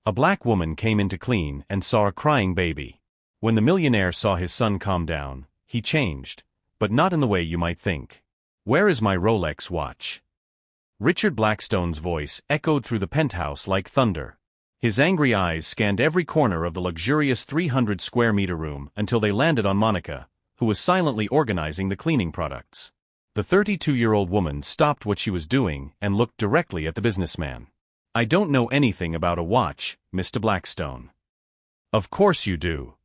A black woman came in to clean and saw a crying baby. When the millionaire saw his son calm down, he changed, but not in the way you might think. "Where is my Rolex watch?" Richard Blackstone's voice echoed through the penthouse like thunder. His angry eyes scanned every corner of the luxurious 300-square-meter room until they landed on Monica, who was silently organizing the cleaning products. The 32-year-old woman stopped what she was doing and looked directly at the businessman. "I don't know anything about a watch, Mr. Blackstone." "Of course you do."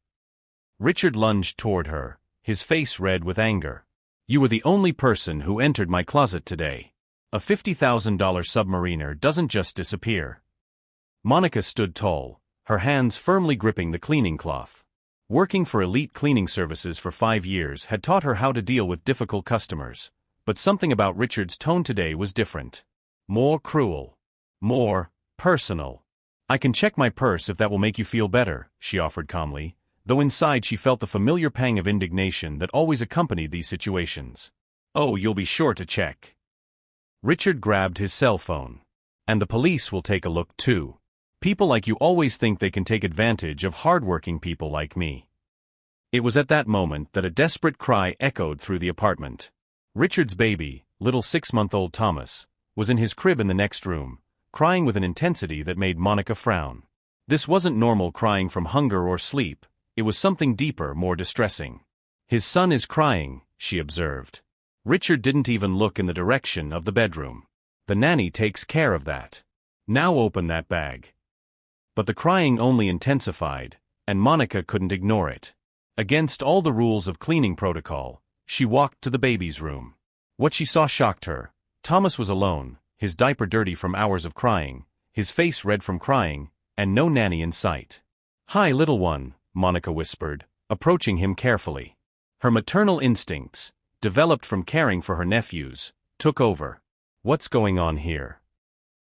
Richard lunged toward her, his face red with anger. "You were the only person who entered my closet today. A $50,000 submariner doesn't just disappear." Monica stood tall, her hands firmly gripping the cleaning cloth. Working for elite cleaning services for 5 years had taught her how to deal with difficult customers, but something about Richard's tone today was different. More cruel. More personal. "I can check my purse if that will make you feel better," she offered calmly, though inside she felt the familiar pang of indignation that always accompanied these situations. "Oh, you'll be sure to check." Richard grabbed his cell phone. "And the police will take a look too. People like you always think they can take advantage of hardworking people like me." It was at that moment that a desperate cry echoed through the apartment. Richard's baby, little 6-month-old Thomas, was in his crib in the next room, crying with an intensity that made Monica frown. This wasn't normal crying from hunger or sleep, it was something deeper, more distressing. "His son is crying," she observed. Richard didn't even look in the direction of the bedroom. "The nanny takes care of that. Now open that bag." But the crying only intensified, and Monica couldn't ignore it. Against all the rules of cleaning protocol, she walked to the baby's room. What she saw shocked her. Thomas was alone, his diaper dirty from hours of crying, his face red from crying, and no nanny in sight. "Hi, little one," Monica whispered, approaching him carefully. Her maternal instincts, developed from caring for her nephews, took over. "What's going on here?"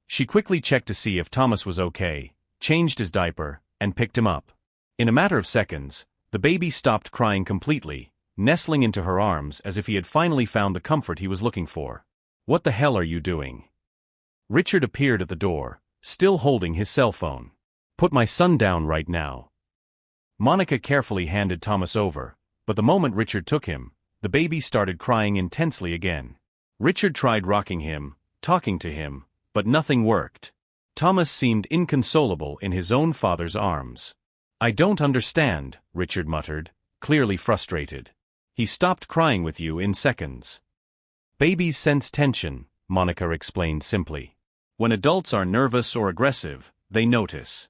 She quickly checked to see if Thomas was okay, changed his diaper, and picked him up. In a matter of seconds, the baby stopped crying completely, nestling into her arms as if he had finally found the comfort he was looking for. "What the hell are you doing?" Richard appeared at the door, still holding his cell phone. "Put my son down right now." Monica carefully handed Thomas over, but the moment Richard took him, the baby started crying intensely again. Richard tried rocking him, talking to him, but nothing worked. Thomas seemed inconsolable in his own father's arms. "I don't understand," Richard muttered, clearly frustrated. "He stopped crying with you in seconds." "Babies sense tension," Monica explained simply. "When adults are nervous or aggressive, they notice."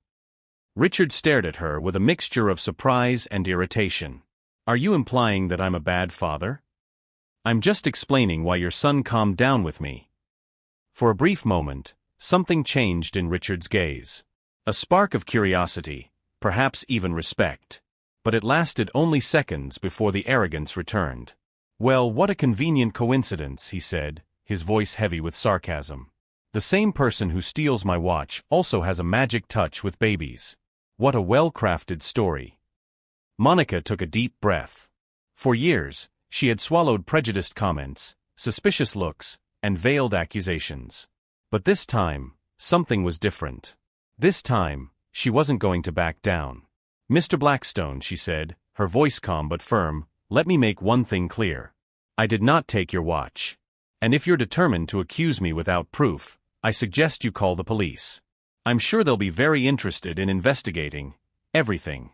Richard stared at her with a mixture of surprise and irritation. "Are you implying that I'm a bad father?" "I'm just explaining why your son calmed down with me." For a brief moment, something changed in Richard's gaze. A spark of curiosity, perhaps even respect. But it lasted only seconds before the arrogance returned. "Well, what a convenient coincidence," he said, his voice heavy with sarcasm. "The same person who steals my watch also has a magic touch with babies. What a well-crafted story." Monica took a deep breath. For years, she had swallowed prejudiced comments, suspicious looks, and veiled accusations. But this time, something was different. This time, she wasn't going to back down. "Mr. Blackstone," she said, her voice calm but firm, "let me make one thing clear. I did not take your watch. And if you're determined to accuse me without proof, I suggest you call the police. I'm sure they'll be very interested in investigating everything."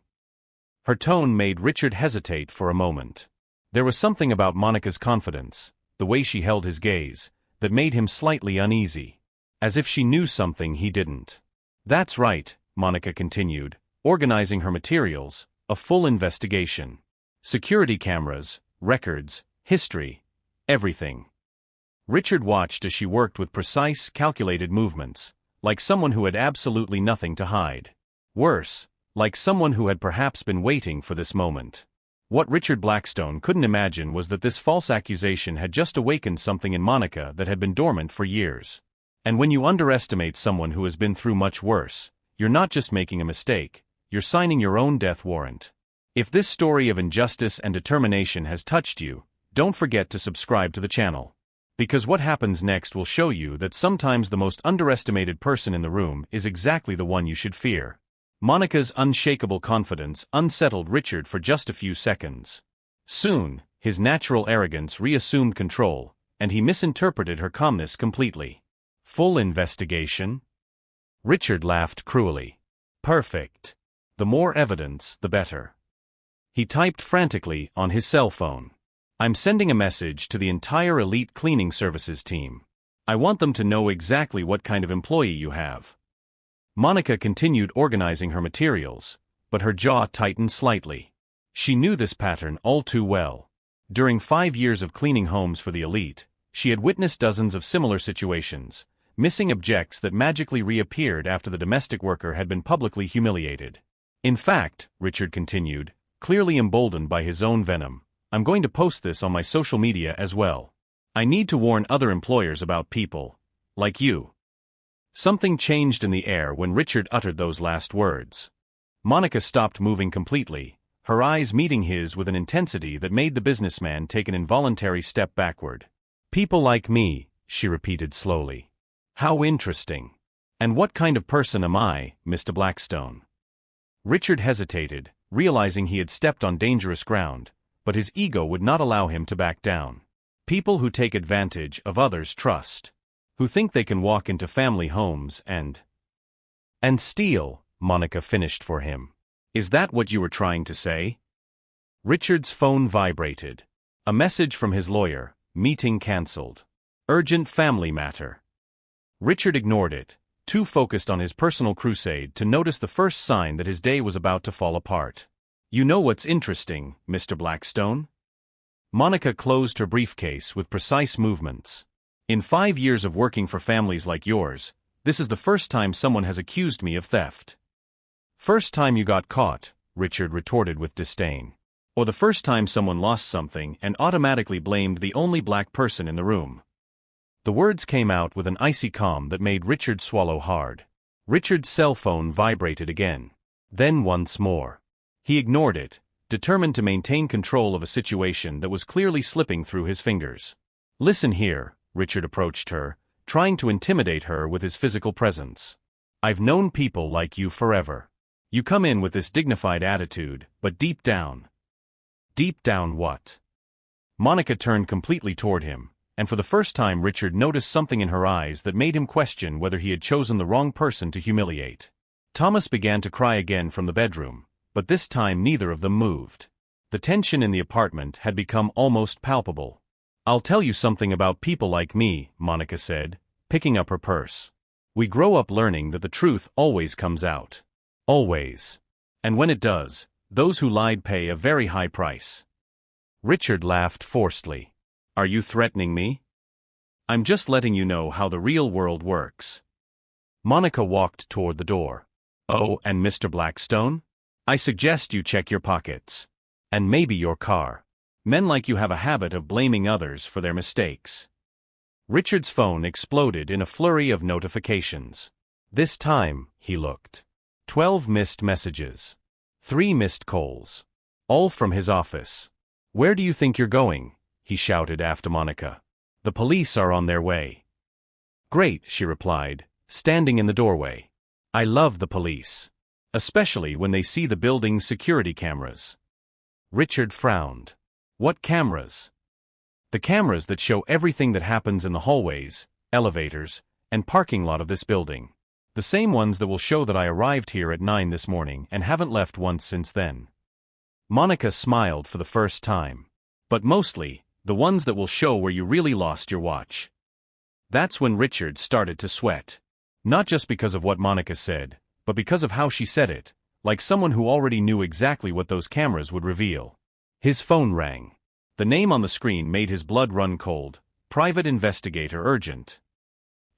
Her tone made Richard hesitate for a moment. There was something about Monica's confidence, the way she held his gaze, that made him slightly uneasy. As if she knew something he didn't. "That's right," Monica continued, organizing her materials, "a full investigation. Security cameras, records, history, everything." Richard watched as she worked with precise, calculated movements, like someone who had absolutely nothing to hide. Worse, like someone who had perhaps been waiting for this moment. What Richard Blackstone couldn't imagine was that this false accusation had just awakened something in Monica that had been dormant for years. And when you underestimate someone who has been through much worse, you're not just making a mistake, you're signing your own death warrant. If this story of injustice and determination has touched you, don't forget to subscribe to the channel. Because what happens next will show you that sometimes the most underestimated person in the room is exactly the one you should fear. Monica's unshakable confidence unsettled Richard for just a few seconds. Soon, his natural arrogance reassumed control, and he misinterpreted her calmness completely. Full investigation? Richard laughed cruelly. Perfect. The more evidence, the better. He typed frantically on his cell phone. I'm sending a message to the entire Elite Cleaning Services team. I want them to know exactly what kind of employee you have. Monica continued organizing her materials, but her jaw tightened slightly. She knew this pattern all too well. During 5 years of cleaning homes for the elite, she had witnessed dozens of similar situations, missing objects that magically reappeared after the domestic worker had been publicly humiliated. In fact, Richard continued, clearly emboldened by his own venom, I'm going to post this on my social media as well. I need to warn other employers about people like you. Something changed in the air when Richard uttered those last words. Monica stopped moving completely, her eyes meeting his with an intensity that made the businessman take an involuntary step backward. People like me, she repeated slowly. How interesting. And what kind of person am I, Mr. Blackstone? Richard hesitated, realizing he had stepped on dangerous ground, but his ego would not allow him to back down. People who take advantage of others' trust. Who think they can walk into family homes and steal, Monica finished for him. Is that what you were trying to say? Richard's phone vibrated. A message from his lawyer, meeting cancelled. Urgent family matter. Richard ignored it, too focused on his personal crusade to notice the first sign that his day was about to fall apart. You know what's interesting, Mr. Blackstone? Monica closed her briefcase with precise movements. In 5 years of working for families like yours, this is the first time someone has accused me of theft. First time you got caught, Richard retorted with disdain. Or the first time someone lost something and automatically blamed the only black person in the room. The words came out with an icy calm that made Richard swallow hard. Richard's cell phone vibrated again. Then once more. He ignored it, determined to maintain control of a situation that was clearly slipping through his fingers. Listen here, Richard approached her, trying to intimidate her with his physical presence. I've known people like you forever. You come in with this dignified attitude, but deep down. Deep down what? Monica turned completely toward him, and for the first time Richard noticed something in her eyes that made him question whether he had chosen the wrong person to humiliate. Thomas began to cry again from the bedroom, but this time neither of them moved. The tension in the apartment had become almost palpable. I'll tell you something about people like me, Monica said, picking up her purse. We grow up learning that the truth always comes out. Always. And when it does, those who lied pay a very high price. Richard laughed forcedly. Are you threatening me? I'm just letting you know how the real world works. Monica walked toward the door. Oh, and Mr. Blackstone? I suggest you check your pockets. And maybe your car. Men like you have a habit of blaming others for their mistakes. Richard's phone exploded in a flurry of notifications. This time, he looked. 12 missed messages. 3 missed calls. All from his office. Where do you think you're going? He shouted after Monica. The police are on their way. Great, she replied, standing in the doorway. I love the police. Especially when they see the building's security cameras. Richard frowned. What cameras? The cameras that show everything that happens in the hallways, elevators, and parking lot of this building. The same ones that will show that I arrived here at 9 this morning and haven't left once since then. Monica smiled for the first time. But mostly, the ones that will show where you really lost your watch. That's when Richard started to sweat. Not just because of what Monica said, but because of how she said it, like someone who already knew exactly what those cameras would reveal. His phone rang. The name on the screen made his blood run cold. Private investigator urgent.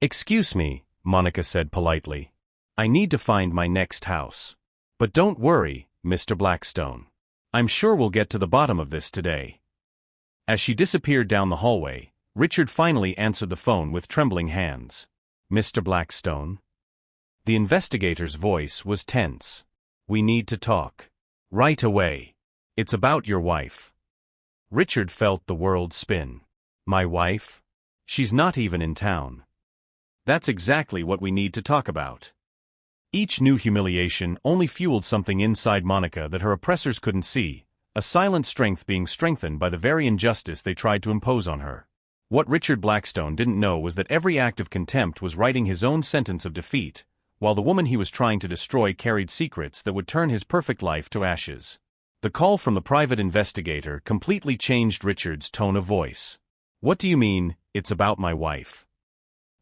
Excuse me, Monica said politely. I need to find my next house. But don't worry, Mr. Blackstone. I'm sure we'll get to the bottom of this today. As she disappeared down the hallway, Richard finally answered the phone with trembling hands. Mr. Blackstone? The investigator's voice was tense. We need to talk. Right away. It's about your wife. Richard felt the world spin. My wife? She's not even in town. That's exactly what we need to talk about. Each new humiliation only fueled something inside Monica that her oppressors couldn't see, a silent strength being strengthened by the very injustice they tried to impose on her. What Richard Blackstone didn't know was that every act of contempt was writing his own sentence of defeat, while the woman he was trying to destroy carried secrets that would turn his perfect life to ashes. The call from the private investigator completely changed Richard's tone of voice. "What do you mean, it's about my wife?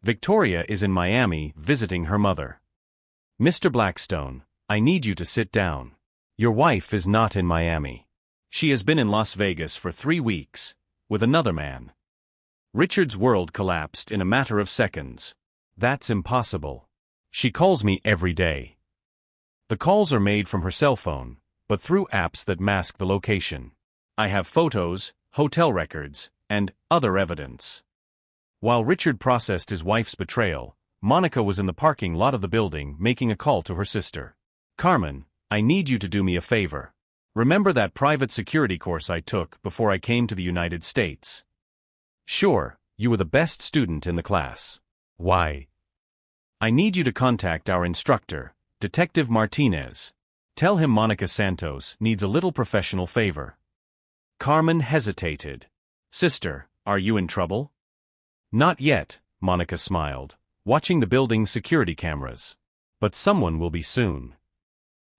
Victoria is in Miami visiting her mother." "Mr. Blackstone, I need you to sit down. Your wife is not in Miami. She has been in Las Vegas for 3 weeks, with another man." Richard's world collapsed in a matter of seconds. "That's impossible. She calls me every day." The calls are made from her cell phone, but through apps that mask the location. "I have photos, hotel records, and other evidence." While Richard processed his wife's betrayal, Monica was in the parking lot of the building making a call to her sister. "Carmen, I need you to do me a favor. Remember that private security course I took before I came to the United States?" "Sure, you were the best student in the class." "Why?" "I need you to contact our instructor, Detective Martinez. Tell him Monica Santos needs a little professional favor." Carmen hesitated. "Sister, are you in trouble?" "Not yet," Monica smiled, watching the building's security cameras. "But someone will be soon."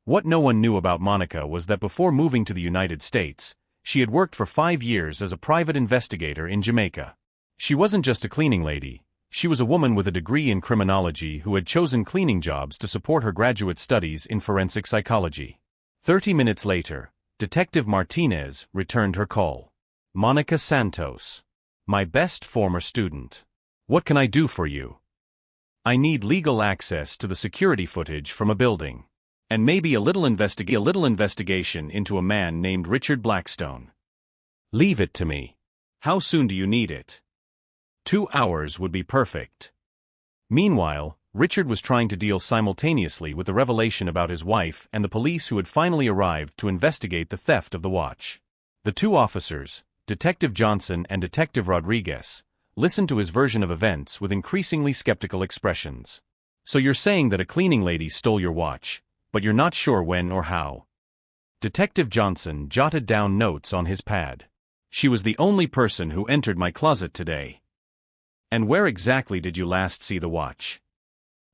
What no one knew about Monica was that before moving to the United States, she had worked for 5 years as a private investigator in Jamaica. She wasn't just a cleaning lady, she was a woman with a degree in criminology who had chosen cleaning jobs to support her graduate studies in forensic psychology. 30 minutes later, Detective Martinez returned her call. "Monica Santos. My best former student. What can I do for you?" "I need legal access to the security footage from a building. And maybe a little investigation into a man named Richard Blackstone." "Leave it to me. How soon do you need it?" 2 hours would be perfect." Meanwhile, Richard was trying to deal simultaneously with the revelation about his wife and the police who had finally arrived to investigate the theft of the watch. The 2 officers, Detective Johnson and Detective Rodriguez, listened to his version of events with increasingly skeptical expressions. "So you're saying that a cleaning lady stole your watch, but you're not sure when or how?" Detective Johnson jotted down notes on his pad. "She was the only person who entered my closet today." "And where exactly did you last see the watch?"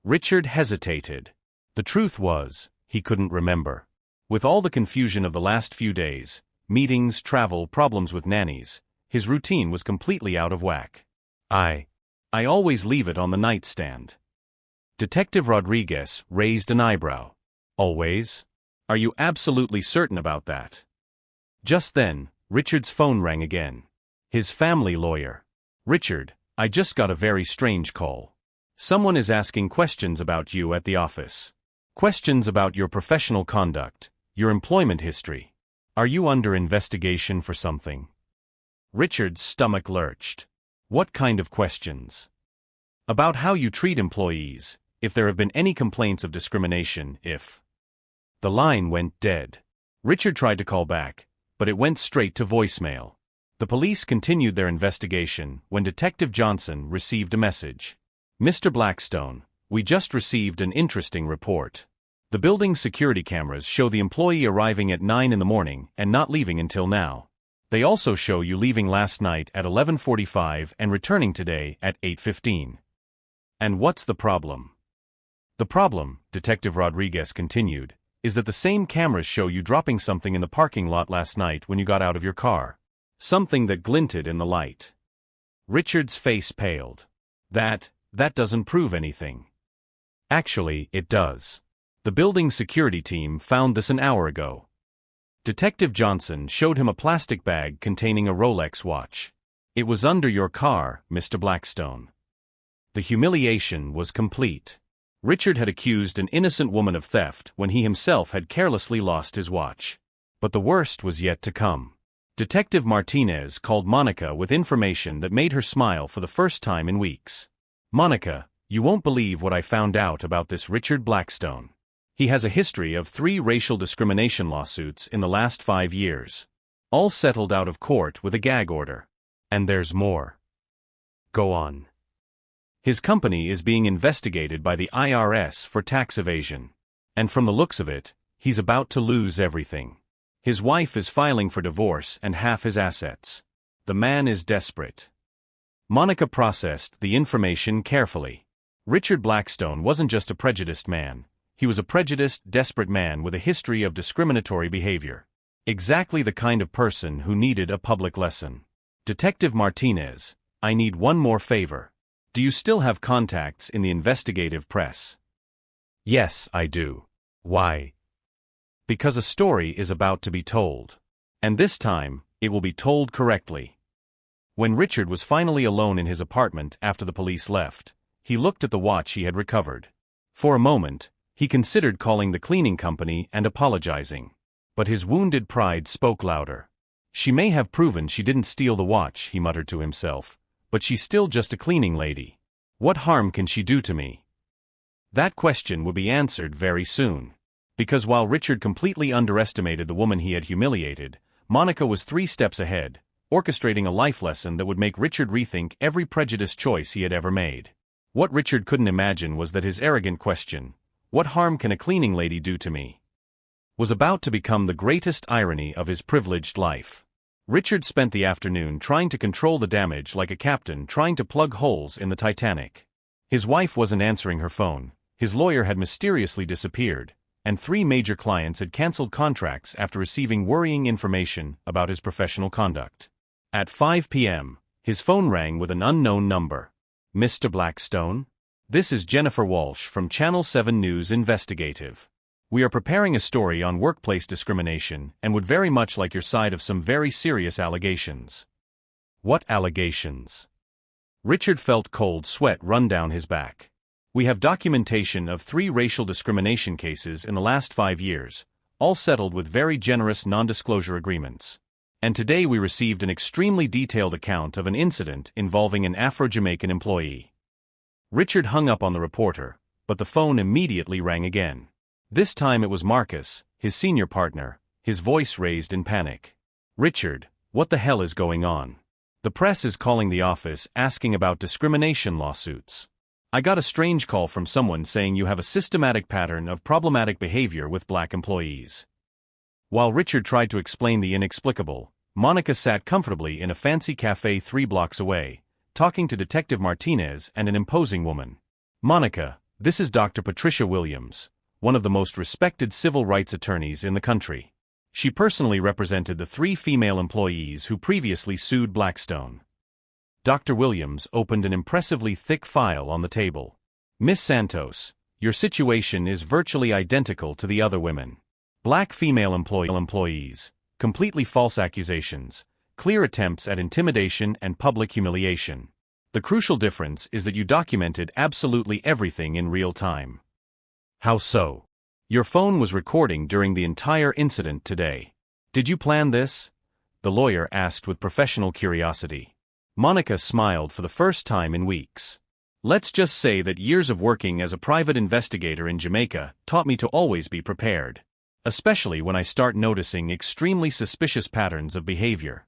Richard hesitated. The truth was, he couldn't remember. With all the confusion of the last few days, meetings, travel, problems with nannies, his routine was completely out of whack. I always leave it on the nightstand." Detective Rodriguez raised an eyebrow. "Always? Are you absolutely certain about that?" Just then, Richard's phone rang again. His family lawyer. "Richard, I just got a very strange call. Someone is asking questions about you at the office. Questions about your professional conduct, your employment history. Are you under investigation for something?" Richard's stomach lurched. "What kind of questions?" "About how you treat employees, if there have been any complaints of discrimination, if..." The line went dead. Richard tried to call back, but it went straight to voicemail. The police continued their investigation when Detective Johnson received a message. "Mr. Blackstone, we just received an interesting report. The building's security cameras show the employee arriving at 9 in the morning and not leaving until now. They also show you leaving last night at 11:45 and returning today at 8:15. And what's the problem?" "The problem," Detective Rodriguez continued, "is that the same cameras show you dropping something in the parking lot last night when you got out of your car. Something that glinted in the light." Richard's face paled. That doesn't prove anything." "Actually, it does. The building's security team found this an hour ago." Detective Johnson showed him a plastic bag containing a Rolex watch. "It was under your car, Mr. Blackstone." The humiliation was complete. Richard had accused an innocent woman of theft when he himself had carelessly lost his watch. But the worst was yet to come. Detective Martinez called Monica with information that made her smile for the first time in weeks. "Monica, you won't believe what I found out about this Richard Blackstone. He has a history of 3 racial discrimination lawsuits in the last 5 years. All settled out of court with a gag order. And there's more." Go on. His company is being investigated by the IRS for tax evasion. And from the looks of it, he's about to lose everything. His wife is filing for divorce and half his assets. The man is desperate. Monica processed the information carefully. Richard Blackstone wasn't just a prejudiced man. He was a prejudiced, desperate man with a history of discriminatory behavior. Exactly the kind of person who needed a public lesson. Detective Martinez, I need one more favor. Do you still have contacts in the investigative press? Yes, I do. Why? Because a story is about to be told. And this time, it will be told correctly. When Richard was finally alone in his apartment after the police left, he looked at the watch he had recovered. For a moment, he considered calling the cleaning company and apologizing. But his wounded pride spoke louder. She may have proven she didn't steal the watch, he muttered to himself, but she's still just a cleaning lady. What harm can she do to me? That question would be answered very soon. Because while Richard completely underestimated the woman he had humiliated, Monica was 3 steps ahead, orchestrating a life lesson that would make Richard rethink every prejudiced choice he had ever made. What Richard couldn't imagine was that his arrogant question, "What harm can a cleaning lady do to me?" was about to become the greatest irony of his privileged life. Richard spent the afternoon trying to control the damage like a captain trying to plug holes in the Titanic. His wife wasn't answering her phone, his lawyer had mysteriously disappeared, and 3 major clients had cancelled contracts after receiving worrying information about his professional conduct. At 5 p.m., his phone rang with an unknown number. Mr. Blackstone? This is Jennifer Walsh from Channel 7 News Investigative. We are preparing a story on workplace discrimination and would very much like your side of some very serious allegations. What allegations? Richard felt cold sweat run down his back. We have documentation of 3 racial discrimination cases in the last 5 years, all settled with very generous non-disclosure agreements. And today we received an extremely detailed account of an incident involving an Afro-Jamaican employee. Richard hung up on the reporter, but the phone immediately rang again. This time it was Marcus, his senior partner, his voice raised in panic. Richard, what the hell is going on? The press is calling the office asking about discrimination lawsuits. I got a strange call from someone saying you have a systematic pattern of problematic behavior with black employees. While Richard tried to explain the inexplicable, Monica sat comfortably in a fancy cafe 3 blocks away, talking to Detective Martinez and an imposing woman. Monica, this is Dr. Patricia Williams, one of the most respected civil rights attorneys in the country. She personally represented the 3 female employees who previously sued Blackstone. Dr. Williams opened an impressively thick file on the table. Miss Santos, your situation is virtually identical to the other women. Black female employees, completely false accusations, clear attempts at intimidation and public humiliation. The crucial difference is that you documented absolutely everything in real time. How so? Your phone was recording during the entire incident today. Did you plan this? The lawyer asked with professional curiosity. Monica smiled for the first time in weeks. Let's just say that years of working as a private investigator in Jamaica taught me to always be prepared. Especially when I start noticing extremely suspicious patterns of behavior.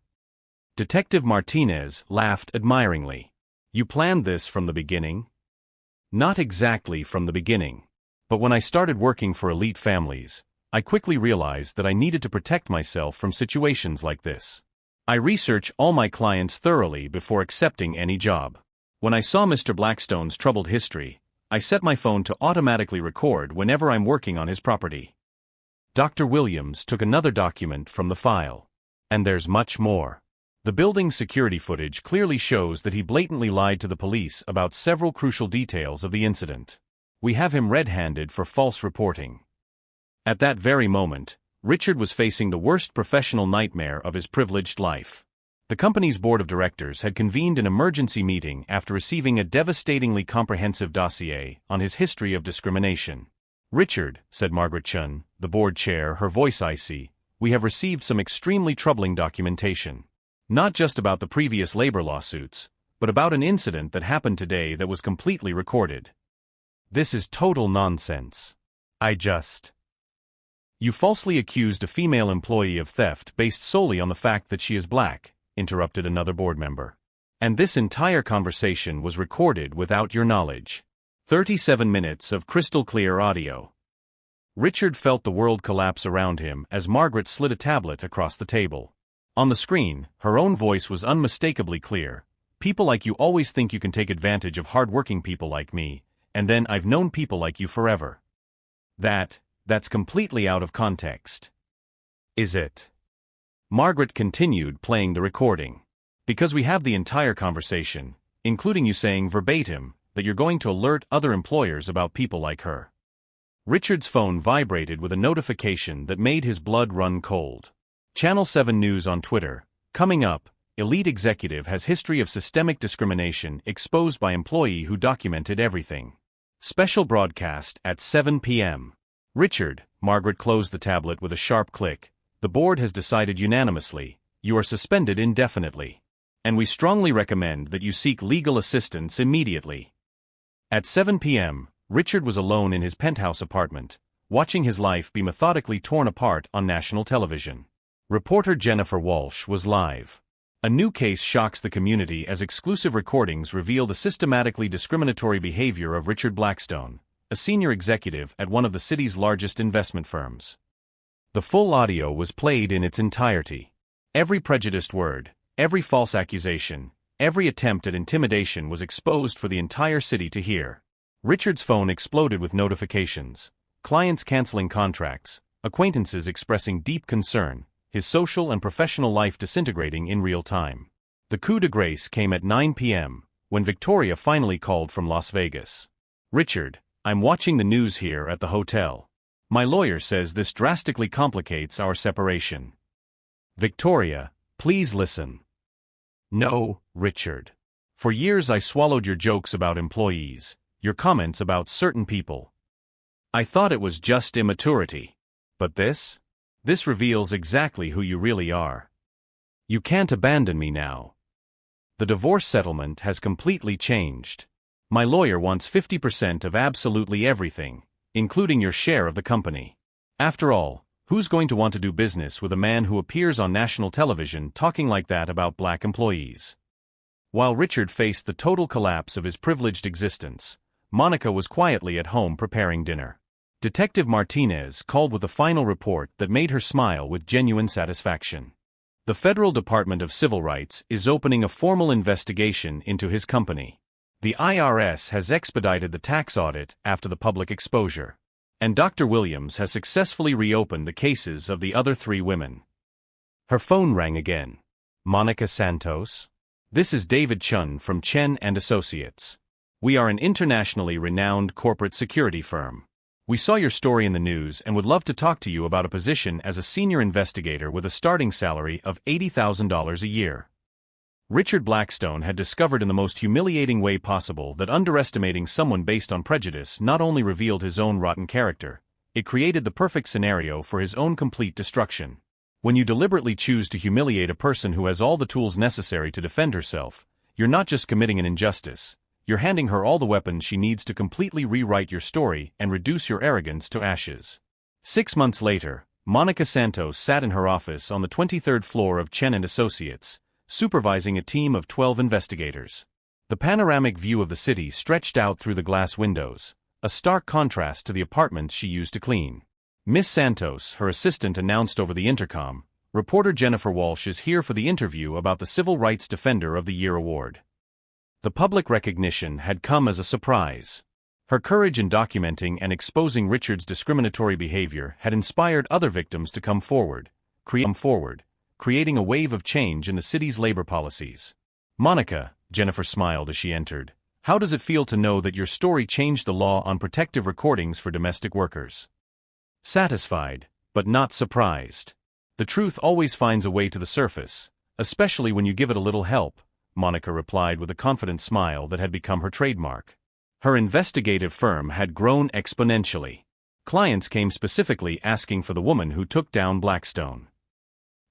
Detective Martinez laughed admiringly. You planned this from the beginning? Not exactly from the beginning. But when I started working for elite families, I quickly realized that I needed to protect myself from situations like this. I research all my clients thoroughly before accepting any job. When I saw Mr. Blackstone's troubled history, I set my phone to automatically record whenever I'm working on his property. Dr. Williams took another document from the file. And there's much more. The building security footage clearly shows that he blatantly lied to the police about several crucial details of the incident. We have him red-handed for false reporting. At that very moment, Richard was facing the worst professional nightmare of his privileged life. The company's board of directors had convened an emergency meeting after receiving a devastatingly comprehensive dossier on his history of discrimination. Richard, said Margaret Chun, the board chair, her voice icy, we have received some extremely troubling documentation. Not just about the previous labor lawsuits, but about an incident that happened today that was completely recorded. This is total nonsense. You falsely accused a female employee of theft based solely on the fact that she is black, interrupted another board member. And this entire conversation was recorded without your knowledge. 37 minutes of crystal-clear audio. Richard felt the world collapse around him as Margaret slid a tablet across the table. On the screen, her own voice was unmistakably clear. "People like you always think you can take advantage of hard-working people like me, and then I've known people like you forever." That's completely out of context. Is it? Margaret continued playing the recording. "Because we have the entire conversation, including you saying verbatim that you're going to alert other employers about people like her." Richard's phone vibrated with a notification that made his blood run cold. Channel 7 News on Twitter. Coming up, elite executive has history of systemic discrimination exposed by employee who documented everything. Special broadcast at 7 p.m. "Richard," Margaret closed the tablet with a sharp click, "the board has decided unanimously, you are suspended indefinitely. And we strongly recommend that you seek legal assistance immediately." At 7 p.m., Richard was alone in his penthouse apartment, watching his life be methodically torn apart on national television. Reporter Jennifer Walsh was live. A new case shocks the community as exclusive recordings reveal the systematically discriminatory behavior of Richard Blackstone, a senior executive at one of the city's largest investment firms. The full audio was played in its entirety. Every prejudiced word, every false accusation, every attempt at intimidation was exposed for the entire city to hear. Richard's phone exploded with notifications, clients canceling contracts, acquaintances expressing deep concern, his social and professional life disintegrating in real time. The coup de grace came at 9 p.m., when Victoria finally called from Las Vegas. "Richard, I'm watching the news here at the hotel. My lawyer says this drastically complicates our separation." "Victoria, please listen." "No, Richard. For years I swallowed your jokes about employees, your comments about certain people. I thought it was just immaturity. But this reveals exactly who you really are. You can't abandon me now. The divorce settlement has completely changed. My lawyer wants 50% of absolutely everything, including your share of the company. After all, who's going to want to do business with a man who appears on national television talking like that about black employees?" While Richard faced the total collapse of his privileged existence, Monica was quietly at home preparing dinner. Detective Martinez called with a final report that made her smile with genuine satisfaction. The Federal Department of Civil Rights is opening a formal investigation into his company. The IRS has expedited the tax audit after the public exposure. And Dr. Williams has successfully reopened the cases of the other 3 women. Her phone rang again. "Monica Santos? This is David Chun from Chen & Associates. We are an internationally renowned corporate security firm. We saw your story in the news and would love to talk to you about a position as a senior investigator with a starting salary of $80,000 a year." Richard Blackstone had discovered in the most humiliating way possible that underestimating someone based on prejudice not only revealed his own rotten character, it created the perfect scenario for his own complete destruction. When you deliberately choose to humiliate a person who has all the tools necessary to defend herself, you're not just committing an injustice, you're handing her all the weapons she needs to completely rewrite your story and reduce your arrogance to ashes. 6 months later, Monica Santos sat in her office on the 23rd floor of Chen & Associates, supervising a team of 12 investigators. The panoramic view of the city stretched out through the glass windows, a stark contrast to the apartments she used to clean. "Miss Santos," her assistant announced over the intercom, "reporter Jennifer Walsh is here for the interview about the Civil Rights Defender of the Year award." The public recognition had come as a surprise. Her courage in documenting and exposing Richard's discriminatory behavior had inspired other victims to come forward, creating a wave of change in the city's labor policies. "Monica," Jennifer smiled as she entered, "how does it feel to know that your story changed the law on protective recordings for domestic workers?" "Satisfied, but not surprised. The truth always finds a way to the surface, especially when you give it a little help," Monica replied with a confident smile that had become her trademark. Her investigative firm had grown exponentially. Clients came specifically asking for the woman who took down Blackstone.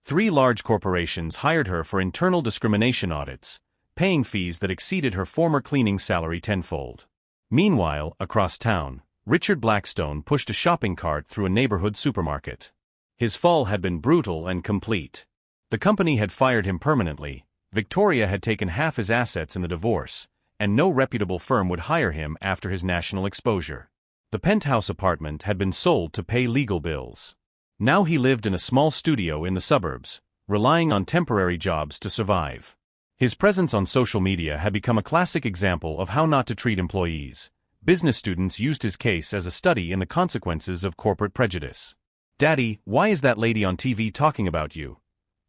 3 large corporations hired her for internal discrimination audits, paying fees that exceeded her former cleaning salary tenfold. Meanwhile, across town, Richard Blackstone pushed a shopping cart through a neighborhood supermarket. His fall had been brutal and complete. The company had fired him permanently, Victoria had taken half his assets in the divorce, and no reputable firm would hire him after his national exposure. The penthouse apartment had been sold to pay legal bills. Now he lived in a small studio in the suburbs, relying on temporary jobs to survive. His presence on social media had become a classic example of how not to treat employees. Business students used his case as a study in the consequences of corporate prejudice. "Daddy, why is that lady on TV talking about you?"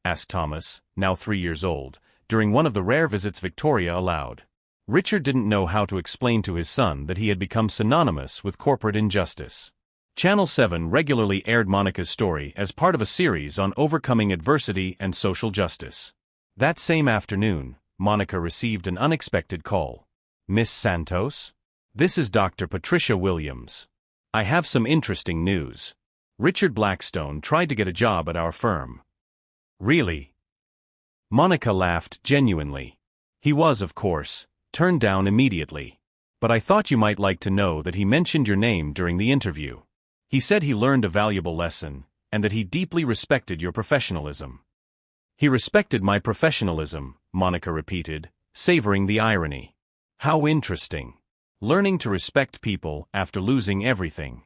asked Thomas, now 3 years old, during one of the rare visits Victoria allowed. Richard didn't know how to explain to his son that he had become synonymous with corporate injustice. Channel 7 regularly aired Monica's story as part of a series on overcoming adversity and social justice. That same afternoon, Monica received an unexpected call. "Miss Santos? This is Dr. Patricia Williams. I have some interesting news. Richard Blackstone tried to get a job at our firm." "Really?" Monica laughed genuinely. "He was, of course, turned down immediately. But I thought you might like to know that he mentioned your name during the interview. He said he learned a valuable lesson, and that he deeply respected your professionalism." "He respected my professionalism," Monica repeated, savoring the irony. How interesting. Learning to respect people after losing everything.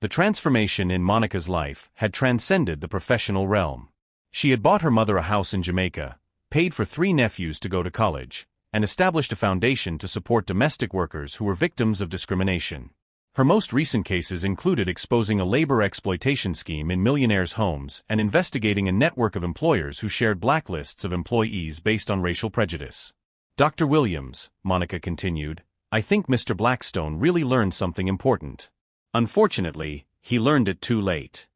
The transformation in Monica's life had transcended the professional realm. She had bought her mother a house in Jamaica, paid for 3 nephews to go to college, and established a foundation to support domestic workers who were victims of discrimination. Her most recent cases included exposing a labor exploitation scheme in millionaires' homes and investigating a network of employers who shared blacklists of employees based on racial prejudice. "Dr. Williams," Monica continued, "I think Mr. Blackstone really learned something important. Unfortunately, he learned it too late."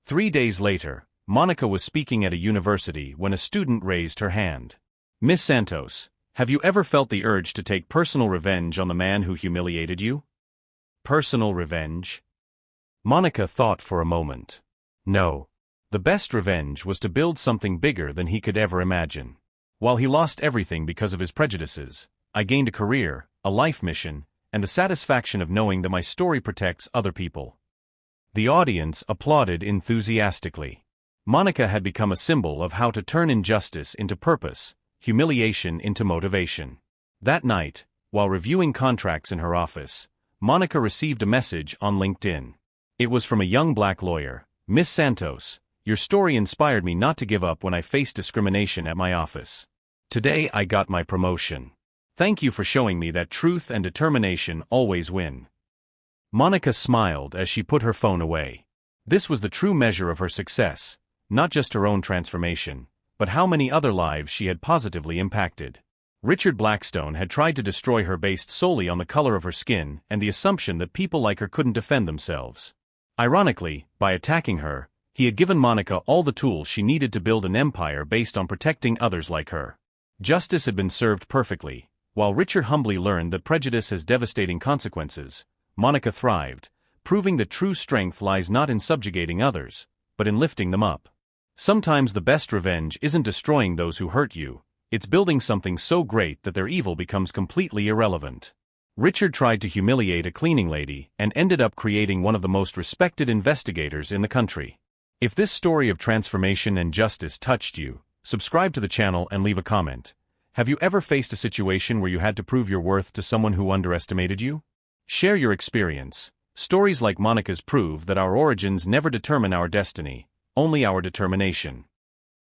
3 days later, Monica was speaking at a university when a student raised her hand. "Miss Santos, have you ever felt the urge to take personal revenge on the man who humiliated you?" Personal revenge? Monica thought for a moment. No. The best revenge was to build something bigger than he could ever imagine. While he lost everything because of his prejudices, I gained a career, a life mission, and the satisfaction of knowing that my story protects other people. The audience applauded enthusiastically. Monica had become a symbol of how to turn injustice into purpose, humiliation into motivation. That night, while reviewing contracts in her office, Monica received a message on LinkedIn. It was from a young black lawyer. "Miss Santos, your story inspired me not to give up when I faced discrimination at my office. Today I got my promotion. Thank you for showing me that truth and determination always win." Monica smiled as she put her phone away. This was the true measure of her success, not just her own transformation, but how many other lives she had positively impacted. Richard Blackstone had tried to destroy her based solely on the color of her skin and the assumption that people like her couldn't defend themselves. Ironically, by attacking her, he had given Monica all the tools she needed to build an empire based on protecting others like her. Justice had been served perfectly. While Richard humbly learned that prejudice has devastating consequences, Monica thrived, proving that true strength lies not in subjugating others, but in lifting them up. Sometimes the best revenge isn't destroying those who hurt you, it's building something so great that their evil becomes completely irrelevant. Richard tried to humiliate a cleaning lady and ended up creating one of the most respected investigators in the country. If this story of transformation and justice touched you, subscribe to the channel and leave a comment. Have you ever faced a situation where you had to prove your worth to someone who underestimated you? Share your experience. Stories like Monica's prove that our origins never determine our destiny, only our determination.